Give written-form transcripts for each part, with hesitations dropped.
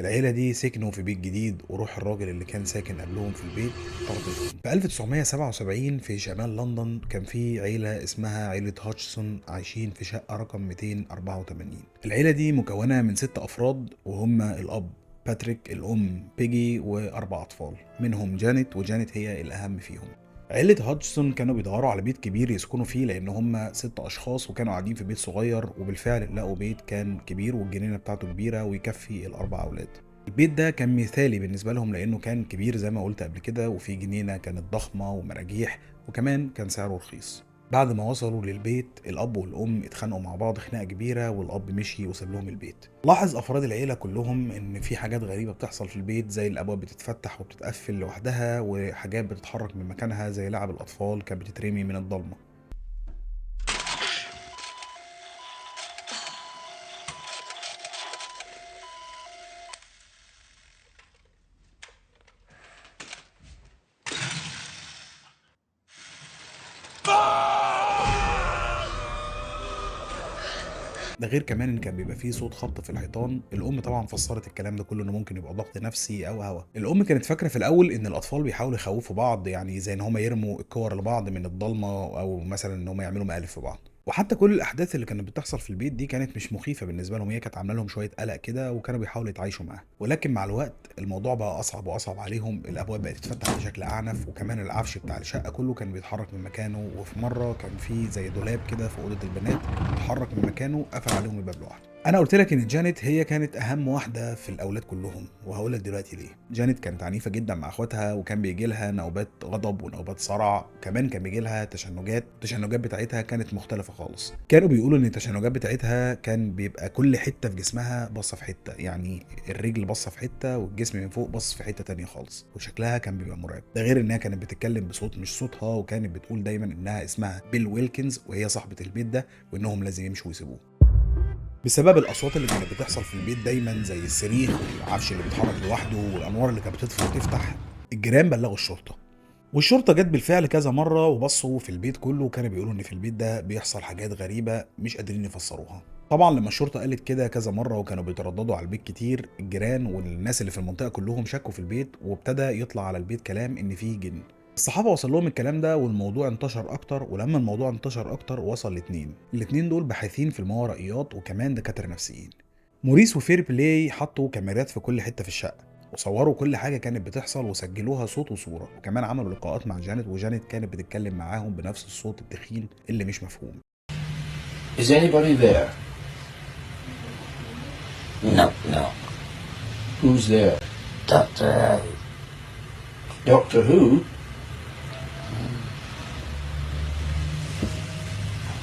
العيلة دي سكنوا في بيت جديد وروح الراجل اللي كان ساكن قبلهم في البيت طردتهم. في 1977 في شمال لندن كان في عيلة اسمها عيلة هاتشسون عايشين في شقة رقم 284. العيلة دي مكونة من 6 أفراد وهم الأب باتريك، الأم بيجي، وأربع أطفال منهم جانيت، وجانيت هي الأهم فيهم. عيلة هاتشسون كانوا بيدوروا على بيت كبير يسكنوا فيه لأن هم 6 أشخاص وكانوا قاعدين في بيت صغير، وبالفعل لقوا بيت كان كبير والجنينة بتاعته كبيرة ويكفي ال4 أولاد. البيت ده كان مثالي بالنسبة لهم لأنه كان كبير زي ما قلت قبل كده، وفيه جنينة كانت ضخمة ومراجيح، وكمان كان سعره رخيص. بعد ما وصلوا للبيت الأب والأم اتخانقوا مع بعض خناقة كبيرة والأب مشي وساب لهم البيت. لاحظ أفراد العيلة كلهم إن في حاجات غريبة بتحصل في البيت، زي الأبواب بتتفتح وبتتقفل لوحدها، وحاجات بتتحرك من مكانها زي لعب الأطفال كانت بتترمي من الضلمة. ده غير كمان ان كان بيبقى فيه صوت خبط في الحيطان. الام طبعا فسرت الكلام ده كله انه ممكن يبقى ضغط نفسي او هوا. الام كانت فاكره في الاول ان الاطفال بيحاولوا يخوفوا بعض، يعني زي ان هم يرموا الكور لبعض من الضلمه، او مثلا ان هم يعملوا مقالب في بعض. وحتى كل الاحداث اللي كانت بتحصل في البيت دي كانت مش مخيفه بالنسبه لهم، هي كانت عامله لهم شويه قلق كده وكانوا بيحاولوا يتعايشوا معاها. ولكن مع الوقت الموضوع بقى اصعب واصعب عليهم، الابواب بقت تتفتح بشكل اعنف، وكمان العفش بتاع الشقه كله كان بيتحرك من مكانه. وفي مره كان في زي دولاب كده في اوضه البنات اتحرك من مكانه، قفل عليهم الباب لوحده. انا قلت لك ان جانيت هي كانت اهم واحده في الاولاد كلهم، وهقول لك دلوقتي ليه. جانيت كانت عنيفه جدا مع اخواتها، وكان بيجي لها نوبات غضب ونوبات صرع، كمان كان بيجي لها تشنجات. التشنجات بتاعتها كانت مختلفه خالص. كانوا بيقولوا ان التشنجات بتاعتها كان بيبقى كل حته في جسمها باصه في حته، يعني الرجل باصه في حته والجسم من فوق باص في حته تانية خالص، وشكلها كان بيبقى مرعب. ده غير انها كانت بتتكلم بصوت مش صوتها، وكانت بتقول دايما انها اسمها بيل ويلكنز وهي صاحبه البيت ده، وانهم لازم يمشوا ويسيبوه. بسبب الاصوات اللي كانت بتحصل في البيت دايما زي الصريخ والعفش اللي بيتحرك لوحده والانوار اللي كانت بتطفي وتفتح، الجيران بلغوا الشرطه. والشرطه جت بالفعل كذا مره وبصوا في البيت كله، وكانوا بيقولوا ان في البيت ده بيحصل حاجات غريبه مش قادرين يفسروها. طبعا لما الشرطه قالت كده كذا مره وكانوا بيترددوا على البيت كتير، الجيران والناس اللي في المنطقه كلهم شكوا في البيت، وابتدى يطلع على البيت كلام ان فيه جن. الصحافة وصل لهم الكلام ده والموضوع انتشر أكتر، ولما الموضوع انتشر أكتر وصل الاتنين دول باحثين في الماورائيات وكمان دكاترة نفسيين. موريس وفير بلاي حطوا كاميرات في كل حتة في الشقة وصوروا كل حاجة كانت بتحصل وسجلوها صوت وصورة، وكمان عملوا لقاءات مع جانيت، وجانيت كانت بتتكلم معاهم بنفس الصوت التخين اللي مش مفهوم. Is anybody there? No, no. Who's there? Doctor, Doctor Who?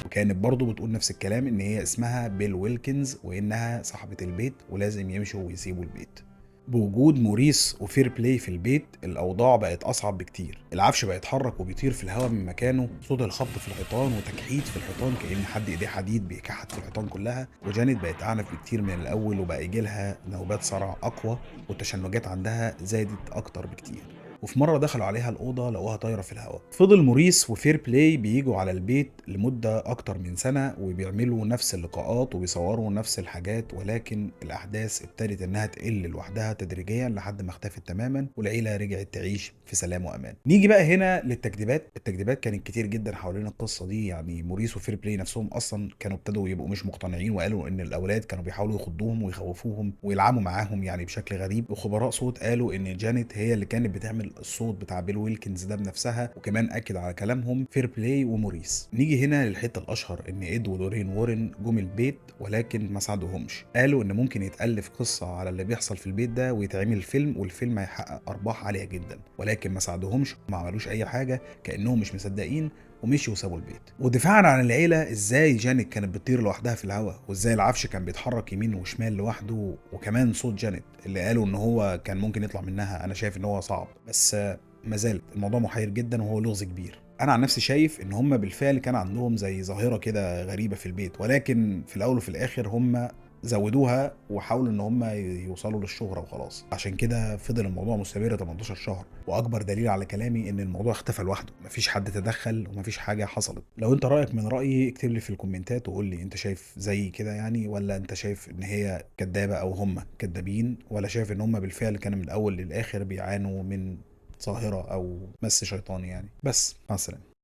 وكانت برضه بتقول نفس الكلام ان هي اسمها بيل ويلكنز وانها صاحبة البيت ولازم يمشوا ويسيبوا البيت. بوجود موريس وفير بلاي في البيت الاوضاع بقت اصعب بكتير. العفش بقى يتحرك وبيطير في الهواء من مكانه، صوت الخبط في الحيطان وتكحيت في الحيطان كأن حد ايديه حديد بيكحت في الحيطان كلها. وجانيت بقت اعنف بكتير من الاول، وبقى يجيلها نوبات صرع اقوى، والتشنجات عندها زادت اكتر بكتير. وفي مره دخلوا عليها الاوضه لقوها طايره في الهواء. فضل موريس وفير بلاي بييجوا على البيت لمده اكتر من سنه وبيعملوا نفس اللقاءات وبيصوروا نفس الحاجات، ولكن الاحداث ابتدت انها تقل لوحدها تدريجيا لحد ما اختفت تماما، والعيله رجعت تعيش في سلام وامان. نيجي بقى هنا للتكذيبات. التكذيبات كانت كتير جدا حوالين القصه دي، يعني موريس وفير بلاي نفسهم اصلا كانوا ابتدوا يبقوا مش مقتنعين، وقالوا ان الاولاد كانوا بيحاولوا يخضوهم ويخوفوهم ويلعبوا معاهم يعني بشكل غريب. وخبراء صوت قالوا ان جانيت هي اللي كانت بتعمل الصوت بتاع بيل ويلكنز ده بنفسها، وكمان اكد على كلامهم فير بلاي وموريس. نيجي هنا للحته الاشهر، ان اد ولورين وورن جم البيت ولكن ما ساعدوهمش. قالوا ان ممكن يتالف قصه على اللي بيحصل في البيت ده ويتعمل فيلم، والفيلم هيحقق ارباح عاليه جدا، ولكن ما ساعدوهمش وما عملوش اي حاجه، كانهم مش مصدقين ومشي وسابوا البيت. ودفاعا عن العيله، ازاي جانيت كانت بتطير لوحدها في الهواء، وازاي العفش كان بيتحرك يمين وشمال لوحده، وكمان صوت جانيت اللي قالوا ان هو كان ممكن يطلع منها، انا شايف ان هو صعب. بس ما زالت الموضوع محير جدا وهو لغز كبير. انا عن نفسي شايف ان هم بالفعل كان عندهم زي ظاهره كده غريبه في البيت، ولكن في الاول وفي الاخر هم زودوها وحاولوا ان هم يوصلوا للشهرة وخلاص. عشان كده فضل الموضوع مستمر 18 شهر، واكبر دليل على كلامي ان الموضوع اختفى لوحده، مفيش حد تدخل ومفيش حاجة حصلت. لو انت رأيك من رأيي اكتب لي في الكومنتات وقول لي انت شايف زي كده يعني، ولا انت شايف ان هي كدابة او هم كدابين، ولا شايف ان هم بالفعل كانوا من الاول للاخر بيعانوا من ظاهرة او مس شيطاني يعني. بس مع السلامة.